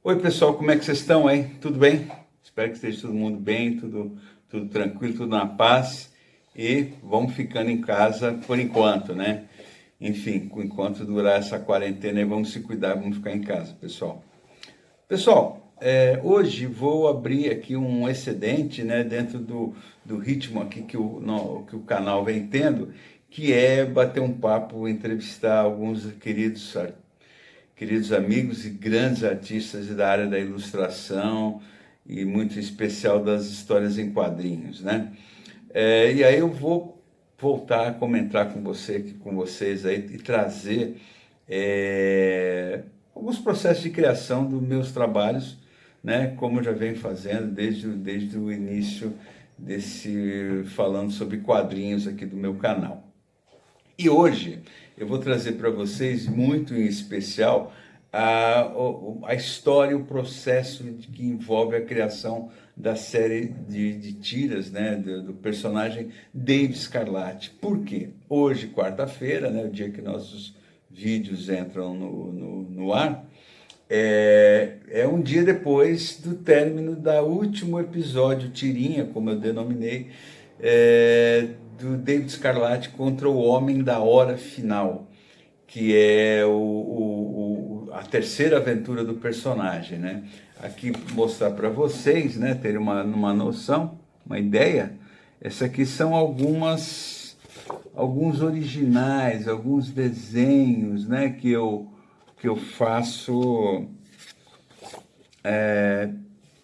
Oi pessoal, como é que vocês estão aí? Tudo bem? Espero que esteja todo mundo bem, tudo tranquilo, tudo na paz e vamos ficando em casa por enquanto, né? Enfim, enquanto durar essa quarentena, vamos se cuidar, vamos ficar em casa, pessoal. Pessoal, hoje vou abrir aqui um excedente, né, dentro do ritmo aqui que o canal vem tendo, que é bater um papo, entrevistar alguns queridos amigos e grandes artistas da área da ilustração e muito especial das histórias em quadrinhos, né? E aí eu vou voltar a comentar com vocês aí e trazer alguns processos de criação dos meus trabalhos, né? Como eu já venho fazendo desde o início falando sobre quadrinhos aqui do meu canal. E hoje eu vou trazer para vocês, muito em especial, a história, o processo que envolve a criação da série de tiras, né, do personagem Dave Scarlatti. Por quê? Hoje, quarta-feira, né, o dia que nossos vídeos entram no ar, é um dia depois do término da último episódio, tirinha, como eu denominei, do David Scarlatti contra o Homem da Hora Final, que é a terceira aventura do personagem, né? Aqui mostrar para vocês, né, terem uma noção, uma ideia. Essa aqui são alguns originais, alguns desenhos, né, que eu faço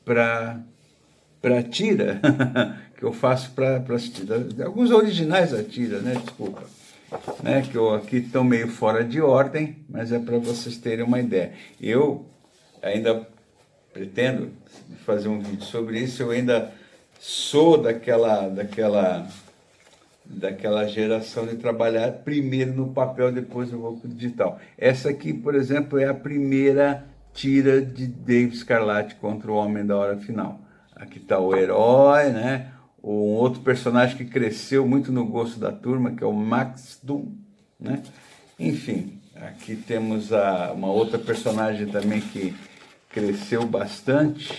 para tira, que eu faço para as tiras, alguns originais da tira, né, desculpa, né, que eu aqui estão meio fora de ordem, mas é para vocês terem uma ideia. Eu ainda pretendo fazer um vídeo sobre isso, eu ainda sou daquela geração de trabalhar primeiro no papel, depois eu vou para o digital. Essa aqui, por exemplo, é a primeira tira de Dave Scarlatti contra o Homem da Hora Final. Aqui está o herói, né? Um outro personagem que cresceu muito no gosto da turma, que é o Max Doom, né? Enfim, aqui temos uma outra personagem também que cresceu bastante,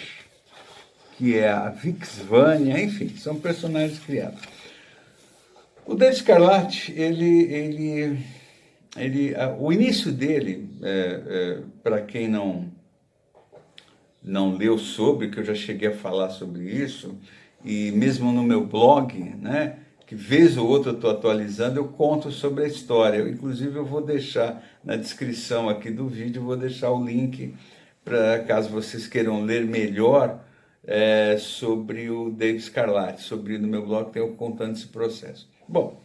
que é a Vix Vania. Enfim, são personagens criados. O Dave Scarlatti, o início dele, para quem não leu sobre, que eu já cheguei a falar sobre isso, e mesmo no meu blog, né, que vez ou outra eu estou atualizando, eu conto sobre a história. Inclusive eu vou deixar na descrição aqui do vídeo, vou deixar o link para caso vocês queiram ler melhor sobre o Dave Scarlatti, no meu blog tem eu contando esse processo. Bom,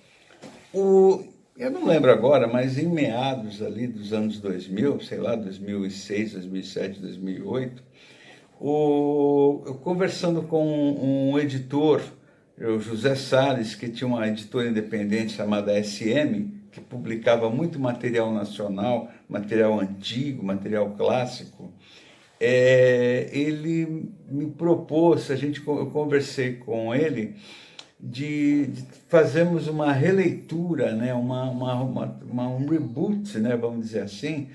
eu não lembro agora, mas em meados ali dos anos 2000, sei lá, 2006, 2007, 2008, eu conversando com um editor, o José Salles, que tinha uma editora independente chamada SM, que publicava muito material nacional, material antigo, material clássico, ele me propôs, eu conversei com ele, de fazermos uma releitura, né, um reboot, né, vamos dizer assim,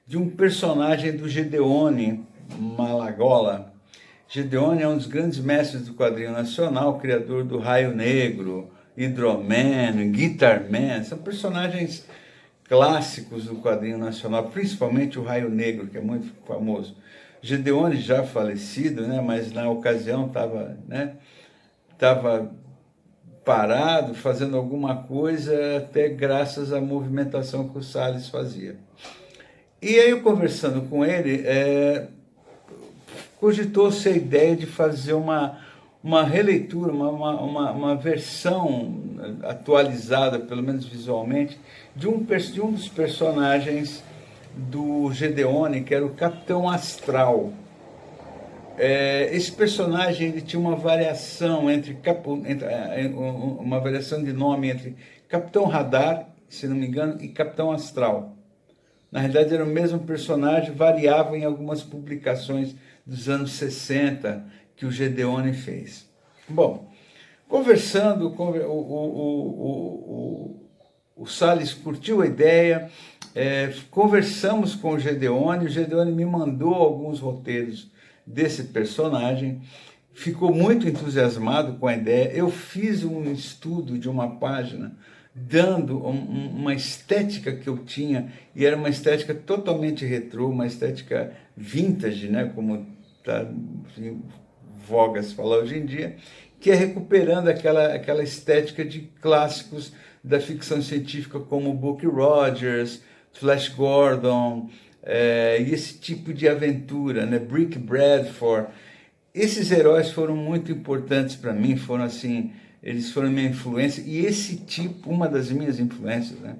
de um personagem do Gedeone Malagola. Gedeone é um dos grandes mestres do quadrinho nacional, criador do Raio Negro, Hydro-Man, Guitar-Man, são personagens clássicos do quadrinho nacional, principalmente o Raio Negro, que é muito famoso. Gedeone já falecido, né, mas na ocasião tava parado, fazendo alguma coisa, até graças à movimentação que o Salles fazia. E aí, eu conversando com ele, cogitou-se a ideia de fazer uma releitura, uma versão atualizada, pelo menos visualmente, de um dos personagens do Gedeone, que era o Capitão Astral. Esse personagem ele tinha uma variação uma variação de nome entre Capitão Radar, se não me engano, e Capitão Astral. Na realidade era o mesmo personagem, variava em algumas publicações dos anos 60 que o Gedeone fez. Bom, conversando, o Salles curtiu a ideia, conversamos com o Gedeone me mandou alguns roteiros desse personagem, ficou muito entusiasmado com a ideia. Eu fiz um estudo de uma página dando uma estética que eu tinha, e era uma estética totalmente retrô, uma estética vintage, né, como está em voga se falar hoje em dia, que é recuperando aquela estética de clássicos da ficção científica como Buck Rogers, Flash Gordon, e esse tipo de aventura, né, Brick Bradford. Esses heróis foram muito importantes para mim, foram assim, eles foram minha influência, e esse tipo, uma das minhas influências, né?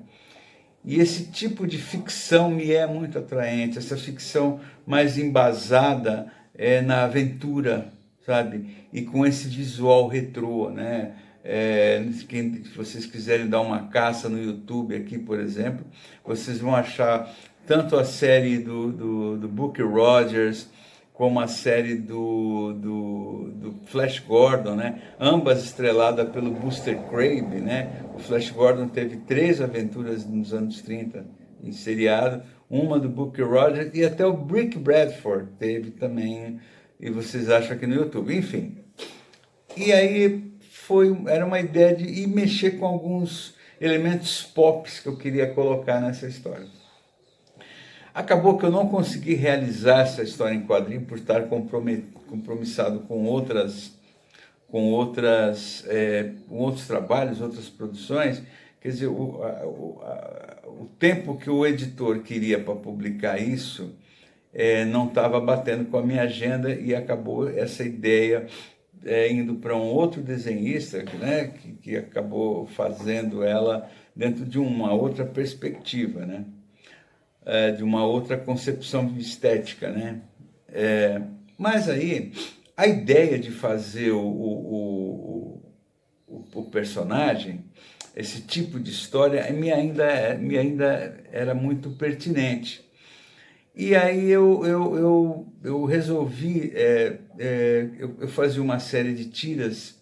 E esse tipo de ficção me é muito atraente, essa ficção mais embasada na aventura, sabe? E com esse visual retrô, né? Se vocês quiserem dar uma caça no YouTube aqui, por exemplo, vocês vão achar tanto a série do Buck Rogers, como a série do Flash Gordon, né? Ambas estreladas pelo Buster Crabbe, né? O Flash Gordon teve 3 aventuras nos anos 30 em seriado, uma do Buck Rogers, e até o Brick Bradford teve também, e vocês acham aqui no YouTube, enfim. E aí era uma ideia de ir mexer com alguns elementos pop que eu queria colocar nessa história. Acabou que eu não consegui realizar essa história em quadrinho por estar compromissado com outros trabalhos, outras produções. Quer dizer, o tempo que o editor queria para publicar isso não estava batendo com a minha agenda, e acabou essa ideia indo para um outro desenhista, né, que acabou fazendo ela dentro de uma outra perspectiva, né? De uma outra concepção estética, né? Mas aí, a ideia de fazer o personagem, esse tipo de história, me ainda era muito pertinente. E aí eu resolvi, eu fazia uma série de tiras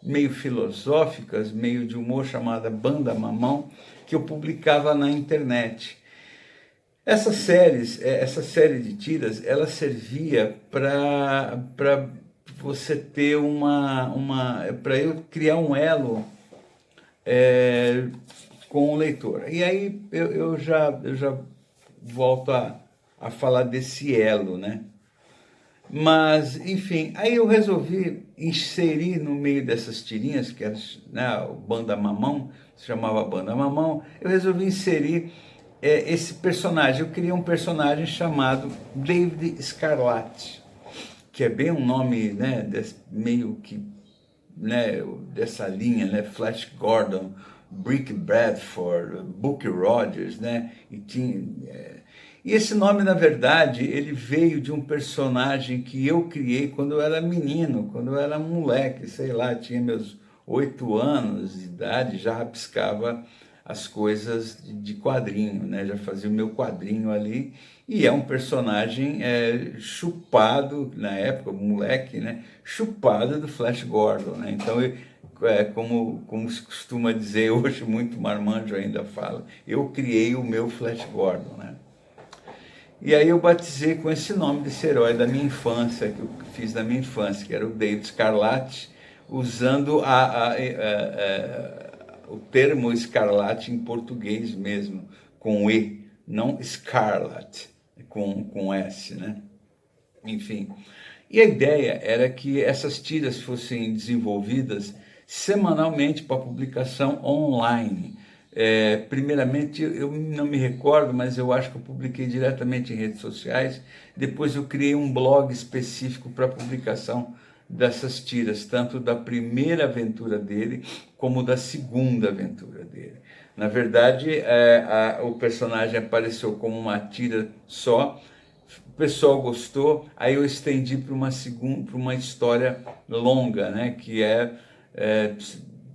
meio filosóficas, meio de humor, chamada Banda Mamão, que eu publicava na internet. Essa série de tiras, ela servia para você ter para eu criar um elo com o leitor. E aí eu já volto a falar desse elo, né? Mas, enfim, aí eu resolvi inserir no meio dessas tirinhas, que era, né, o Banda Mamão, se chamava Banda Mamão, eu resolvi inserir esse personagem. Eu criei um personagem chamado David Scarlatti, que é bem um nome, né, meio que, né, dessa linha, né, Flash Gordon, Brick Bradford, Buck Rogers, né, e esse nome, na verdade, ele veio de um personagem que eu criei quando eu era menino, quando eu era moleque, sei lá, tinha meus 8 anos de idade, já rabiscava as coisas de quadrinho, né? Já fazia o meu quadrinho ali, e é um personagem chupado, na época, moleque, né? Chupado do Flash Gordon, né? Então, como se costuma dizer hoje, muito marmanjo ainda fala, eu criei o meu Flash Gordon, né? E aí eu batizei com esse nome desse herói da minha infância, que eu fiz na minha infância, que era o David Scarlatti, usando o termo escarlate em português mesmo, com E, não Scarlet, com S, né? Enfim, e a ideia era que essas tiras fossem desenvolvidas semanalmente para publicação online. Primeiramente, eu não me recordo, mas eu acho que eu publiquei diretamente em redes sociais. Depois eu criei um blog específico para publicação dessas tiras, tanto da primeira aventura dele, como da segunda aventura dele. Na verdade, o personagem apareceu como uma tira só, o pessoal gostou, aí eu estendi para uma história longa, né, que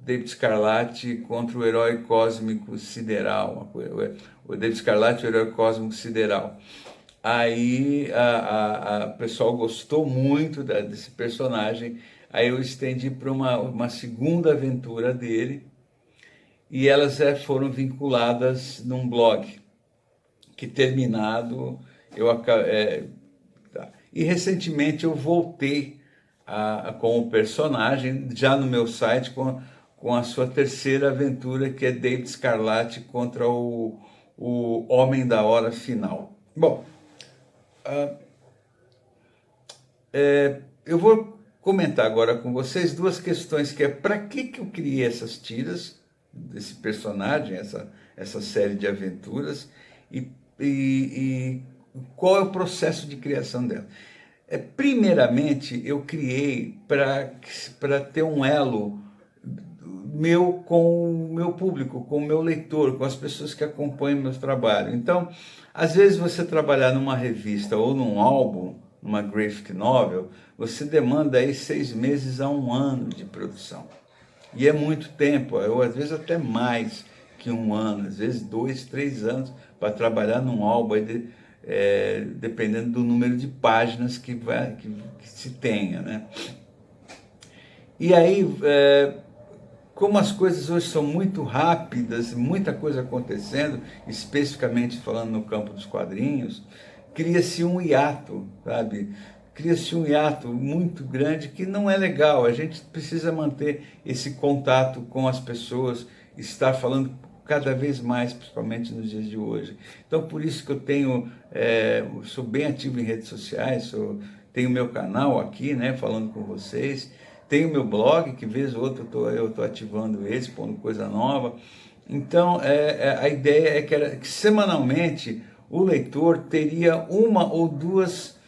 David Scarlatti contra o herói cósmico sideral, o David Scarlatti, o herói cósmico sideral. Aí o pessoal gostou muito desse personagem, aí eu estendi para uma segunda aventura dele, e elas foram vinculadas num blog. que terminado tá. E recentemente eu voltei com o personagem, já no meu site, com a sua terceira aventura, que é David Scarlatti contra o Homem da Hora Final. Bom, eu vou comentar agora com vocês duas questões, que é para que eu criei essas tiras desse personagem, essa série de aventuras, e qual é o processo de criação dela. Primeiramente, eu criei para ter um elo meu com o meu público, com o meu leitor, com as pessoas que acompanham o meu trabalho. Então, às vezes você trabalhar numa revista ou num álbum, numa graphic novel, você demanda aí 6 meses a 1 ano de produção. E é muito tempo, às vezes até mais que 1 ano, às vezes 2, 3 anos para trabalhar num álbum, dependendo do número de páginas que se tenha, né? E aí, como as coisas hoje são muito rápidas, muita coisa acontecendo, especificamente falando no campo dos quadrinhos, cria-se um hiato, sabe? Cria-se um hiato muito grande que não é legal. A gente precisa manter esse contato com as pessoas, estar falando cada vez mais, principalmente nos dias de hoje. Então, por isso que eu sou bem ativo em redes sociais, tenho meu canal aqui, né, falando com vocês. Tenho meu blog, que vez ou outra eu estou ativando esse, pondo coisa nova. Então, a ideia é que semanalmente o leitor teria 1 ou 2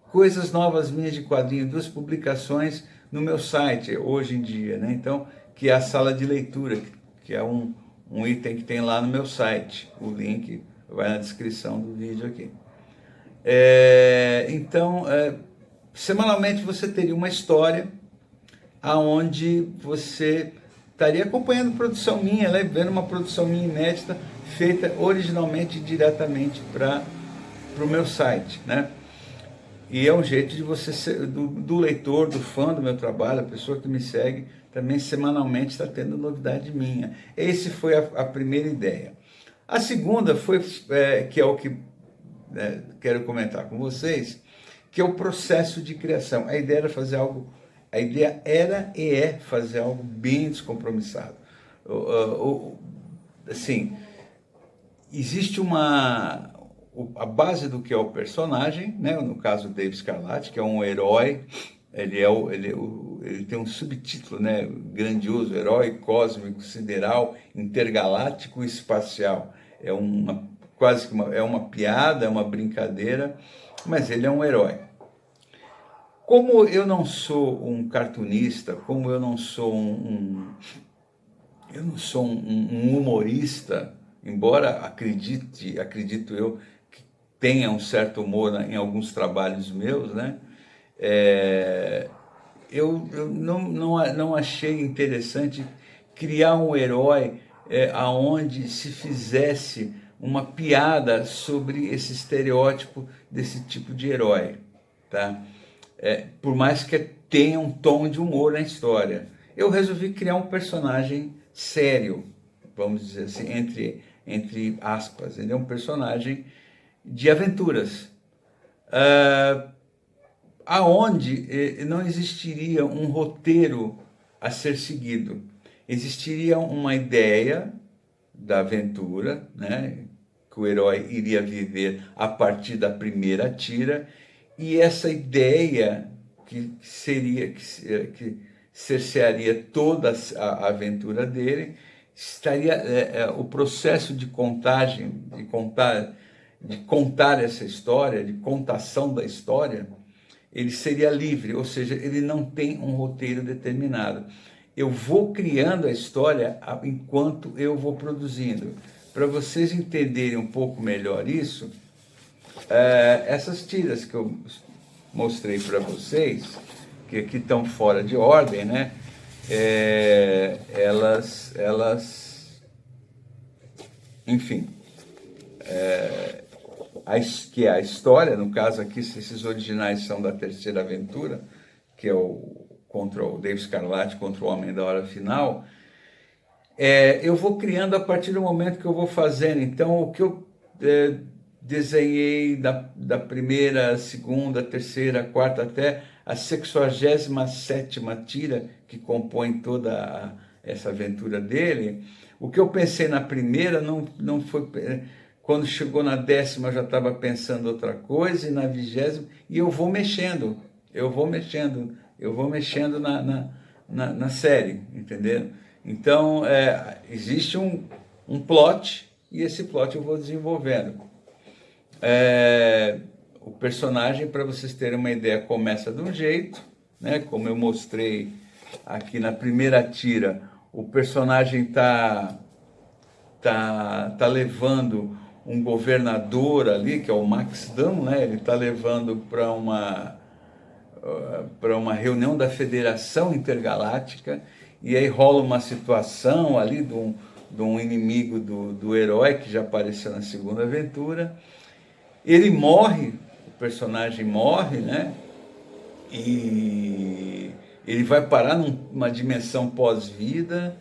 coisas novas minhas de quadrinho, 2 publicações no meu site, hoje em dia, né? Então, que é a sala de leitura, que é um item que tem lá no meu site. O link vai na descrição do vídeo aqui. Então, semanalmente você teria uma história aonde você estaria acompanhando produção minha, vendo uma produção minha inédita, feita originalmente diretamente para o meu site, né? E é um jeito de você, do leitor, do fã do meu trabalho, a pessoa que me segue, também semanalmente está tendo novidade minha. Esse foi a primeira ideia. A segunda foi, que é o que quero comentar com vocês, que é o processo de criação. A ideia era e é fazer algo bem descompromissado. Assim, existe a base do que é o personagem, né? No caso do David Scarlatti, que é um herói, ele tem um subtítulo, né? Grandioso: herói cósmico, sideral, intergaláctico e espacial. Quase que uma piada, é uma brincadeira, mas ele é um herói. Como eu não sou um cartunista, como eu não sou um humorista, embora acredito eu que tenha um certo humor em alguns trabalhos meus, né? Eu não achei interessante criar um herói aonde se fizesse uma piada sobre esse estereótipo desse tipo de herói, tá? Por mais que tenha um tom de humor na história. Eu resolvi criar um personagem sério, vamos dizer assim, entre aspas. Ele é um personagem de aventuras, aonde não existiria um roteiro a ser seguido. Existiria uma ideia da aventura, né, que o herói iria viver a partir da primeira tira, e essa ideia que cercearia toda a aventura dele, estaria o processo de contagem, de contar essa história, de contação da história, ele seria livre, ou seja, ele não tem um roteiro determinado. Eu vou criando a história enquanto eu vou produzindo. Para vocês entenderem um pouco melhor isso, essas tiras que eu mostrei para vocês, que aqui estão fora de ordem, né? Enfim, que é a história, no caso aqui, esses originais são da terceira aventura, que é contra o David Scarlatti, contra o Homem da Hora Final. Eu vou criando a partir do momento que eu vou fazendo. Então, desenhei da primeira, segunda, terceira, quarta até a 67ª tira que compõe toda essa aventura dele. O que eu pensei na primeira não foi... Quando chegou na 10ª eu já estava pensando outra coisa, e na 20ª, e eu vou mexendo na série, entendeu? Então, existe um plot, e esse plot eu vou desenvolvendo. O personagem, para vocês terem uma ideia, começa de um jeito, né? Como eu mostrei aqui na primeira tira, o personagem tá levando um governador ali, que é o Max Dam, né? Ele está levando para uma reunião da Federação Intergaláctica, e aí rola uma situação ali de um inimigo do herói, que já apareceu na segunda aventura. Ele morre, o personagem morre, né? E ele vai parar numa dimensão pós-vida,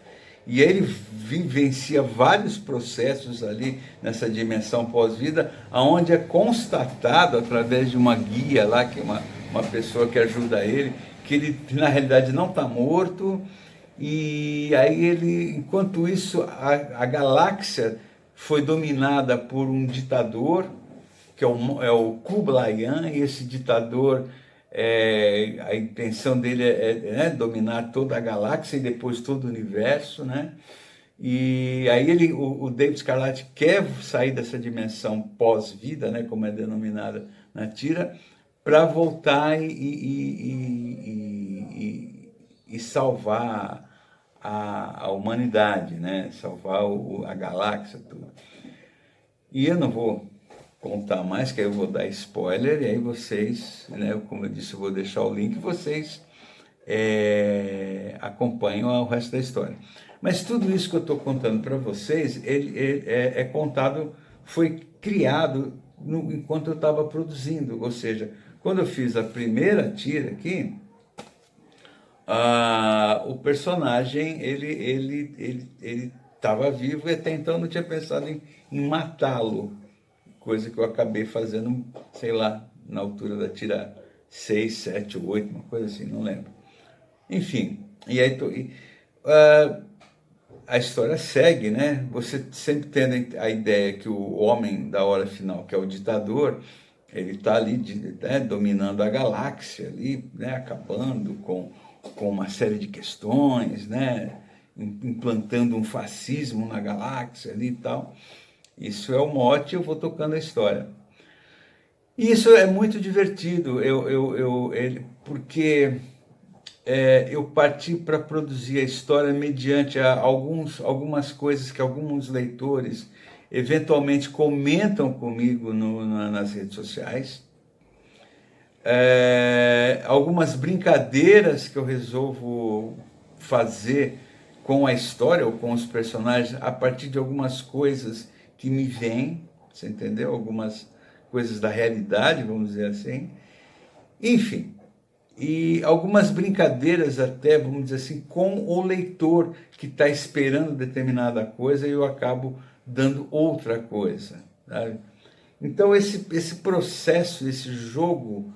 e aí ele vivencia vários processos ali nessa dimensão pós-vida, aonde é constatado através de uma guia lá, que é uma pessoa que ajuda ele, que ele na realidade não está morto. E aí ele, enquanto isso, a galáxia foi dominada por um ditador, que é o Kublai Khan, e esse ditador, a intenção dele é dominar toda a galáxia e depois todo o universo, né? E aí o David Scarlatti quer sair dessa dimensão pós-vida, né, como é denominada na tira, para voltar e salvar a humanidade, né? Salvar a galáxia, tudo. E eu não vou contar mais, que aí eu vou dar spoiler, e aí vocês, né, como eu disse, eu vou deixar o link, vocês acompanham o resto da história. Mas tudo isso que eu estou contando para vocês, ele é contado, foi criado enquanto eu estava produzindo, ou seja, quando eu fiz a primeira tira aqui, o personagem, ele estava vivo, e até então eu não tinha pensado em matá-lo, coisa que eu acabei fazendo, sei lá, na altura da tira 6, 7, 8, uma coisa assim, não lembro. Enfim, e aí a história segue, né? Você sempre tendo a ideia que o homem da hora final, que é o ditador, ele está ali, né, dominando a galáxia, ali, né, acabando com uma série de questões, né, implantando um fascismo na galáxia ali e tal. Isso é o mote, eu vou tocando a história. E isso é muito divertido, porque eu parti para produzir a história mediante algumas coisas que alguns leitores eventualmente comentam comigo nas redes sociais, algumas brincadeiras que eu resolvo fazer com a história ou com os personagens a partir de algumas coisas que me vêm, você entendeu? Algumas coisas da realidade, vamos dizer assim. Enfim, e algumas brincadeiras até, vamos dizer assim, com o leitor que está esperando determinada coisa, e eu acabo dando outra coisa, sabe? Então esse processo, esse jogo,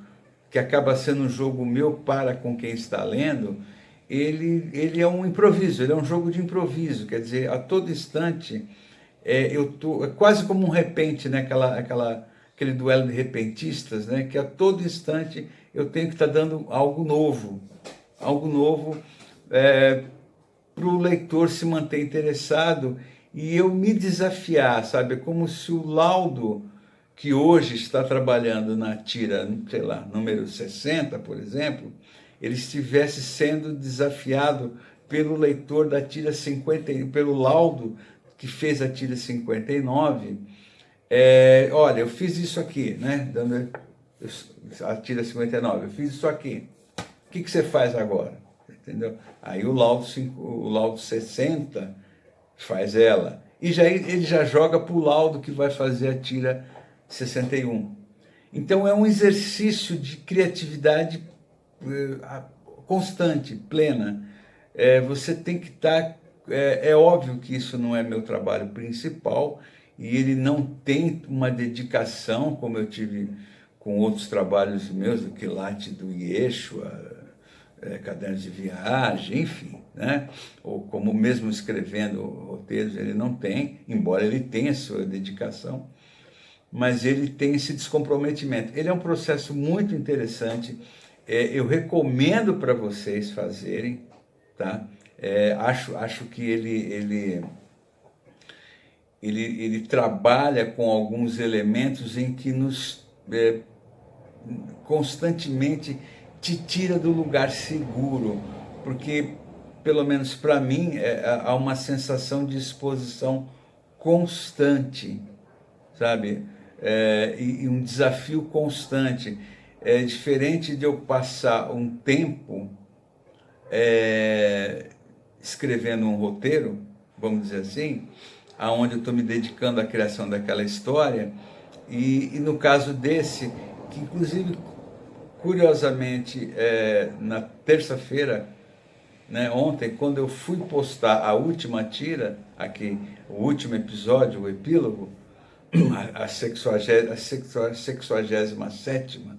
que acaba sendo um jogo meu para com quem está lendo, ele é um improviso, ele é um jogo de improviso, quer dizer, a todo instante é quase como um repente, né? Aquele duelo de repentistas, né? Que a todo instante eu tenho que estar dando algo novo para o leitor se manter interessado e eu me desafiar, sabe? É como se o Laudo, que hoje está trabalhando na tira, sei lá, número 60, por exemplo, ele estivesse sendo desafiado pelo leitor da tira 50, pelo Laudo, que fez a tira 59, olha, eu fiz isso aqui, né? A tira 59, eu fiz isso aqui. O que você faz agora? Entendeu? Aí o laudo 60 faz ela. E ele já joga para o laudo que vai fazer a tira 61. Então é um exercício de criatividade constante, plena. Você tem que estar... É óbvio que isso não é meu trabalho principal, e ele não tem uma dedicação, como eu tive com outros trabalhos meus, do Quilate do Yeshua, cadernos de viagem, enfim, né? Ou como mesmo escrevendo roteiros, ele não tem, embora ele tenha sua dedicação, mas ele tem esse descomprometimento. Ele é um processo muito interessante, eu recomendo para vocês fazerem, tá? Acho que ele trabalha com alguns elementos em que nos constantemente te tira do lugar seguro, porque, pelo menos para mim, há uma sensação de exposição constante, sabe? E um desafio constante. É diferente de eu passar um tempo escrevendo um roteiro, vamos dizer assim, aonde eu estou me dedicando à criação daquela história, e no caso desse, que inclusive, curiosamente, na terça-feira, né, ontem, quando eu fui postar a última tira, aqui, o último episódio, o epílogo, a 67ª,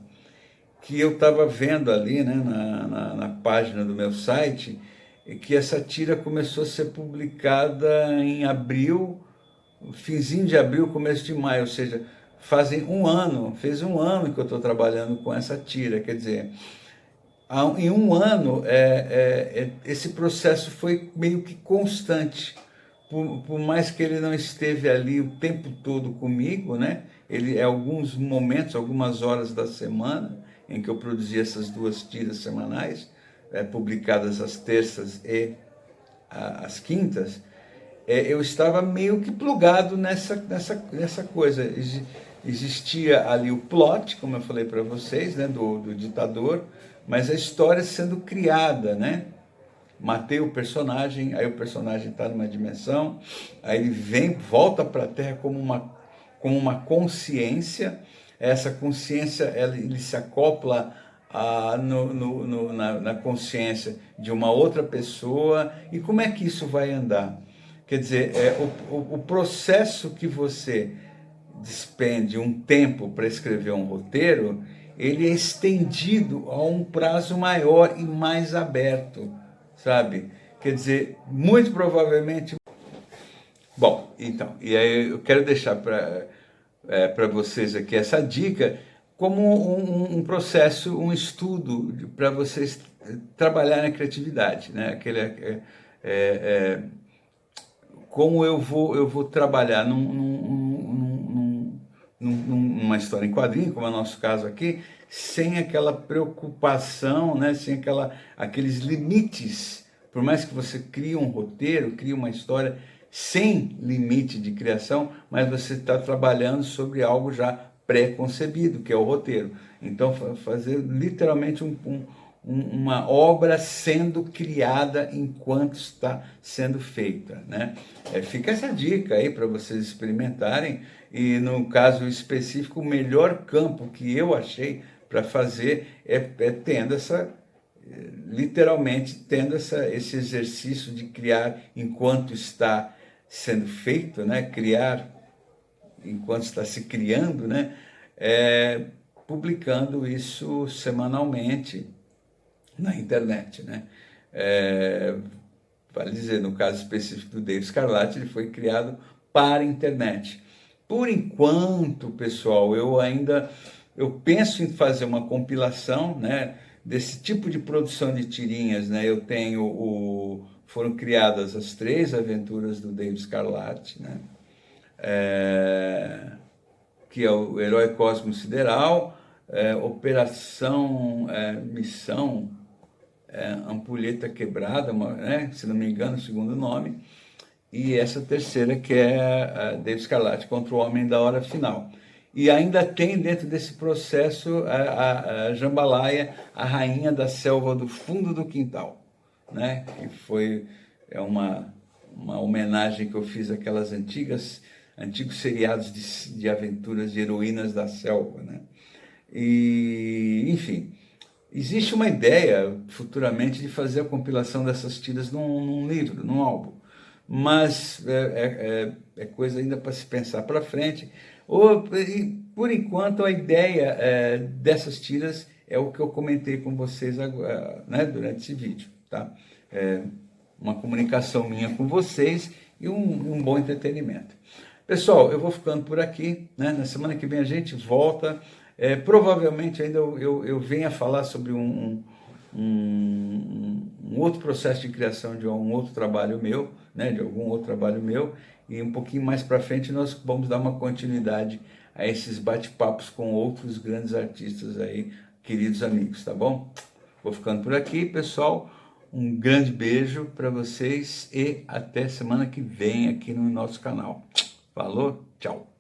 que eu estava vendo ali, né, na página do meu site, que essa tira começou a ser publicada em abril, finzinho de abril, começo de maio, ou seja, fez um ano que eu estou trabalhando com essa tira, quer dizer, em um ano esse processo foi meio que constante, por mais que ele não esteve ali o tempo todo comigo, né? Ele alguns momentos, algumas horas da semana em que eu produzia essas 2 tiras semanais, publicadas às terças e às quintas, eu estava meio que plugado nessa coisa. Existia ali o plot, como eu falei para vocês, né, do ditador, mas a história sendo criada, né? Matei o personagem, aí o personagem está numa dimensão, aí ele volta para a Terra como uma consciência. Essa consciência ele se acopla na consciência de uma outra pessoa. E como é que isso vai andar? Quer dizer, o processo que você despende um tempo para escrever um roteiro, ele é estendido a um prazo maior e mais aberto, sabe? Quer dizer, muito provavelmente... Bom, então, e aí eu quero deixar para vocês aqui essa dica como um processo, um estudo para vocês trabalhar na criatividade, né? Como eu vou trabalhar numa história em quadrinho, como é o nosso caso aqui, sem aquela preocupação, né? Sem aqueles limites. Por mais que você crie um roteiro, crie uma história sem limite de criação, mas você está trabalhando sobre algo já pré-concebido, que é o roteiro. Então, fazer literalmente uma obra sendo criada enquanto está sendo feita, né? Fica essa dica aí para vocês experimentarem, e no caso específico, o melhor campo que eu achei para fazer tendo literalmente tendo esse exercício de criar enquanto está sendo feito, né? Criar enquanto está se criando, né? Publicando isso semanalmente na internet, né? Vale dizer, no caso específico do Dave Scarlatti, ele foi criado para a internet. Por enquanto, pessoal, eu penso em fazer uma compilação, né, desse tipo de produção de tirinhas, né? Eu tenho foram criadas as 3 aventuras do Dave Scarlatti, né? Que é o Herói Cósmico Sideral, Operação Missão Ampulheta Quebrada, né, se não me engano, o segundo nome, e essa terceira que é Dave Scarlatti contra o Homem da Hora Final. E ainda tem dentro desse processo a Jambalaya, a Rainha da Selva do Fundo do Quintal, né, que foi uma homenagem que eu fiz àquelas antigos seriados de aventuras de heroínas da selva, né? E, enfim, existe uma ideia futuramente de fazer a compilação dessas tiras num livro, num álbum, mas é coisa ainda para se pensar para frente. Por enquanto, a ideia dessas tiras é o que eu comentei com vocês agora, né, durante esse vídeo, tá? Uma comunicação minha com vocês e um bom entretenimento. Pessoal, eu vou ficando por aqui, né? Na semana que vem a gente volta. Provavelmente ainda eu venha falar sobre um outro processo de criação de um outro trabalho meu, né? De algum outro trabalho meu, e um pouquinho mais para frente nós vamos dar uma continuidade a esses bate-papos com outros grandes artistas aí, queridos amigos, tá bom? Vou ficando por aqui, pessoal. Um grande beijo para vocês e até semana que vem aqui no nosso canal. Falou, tchau!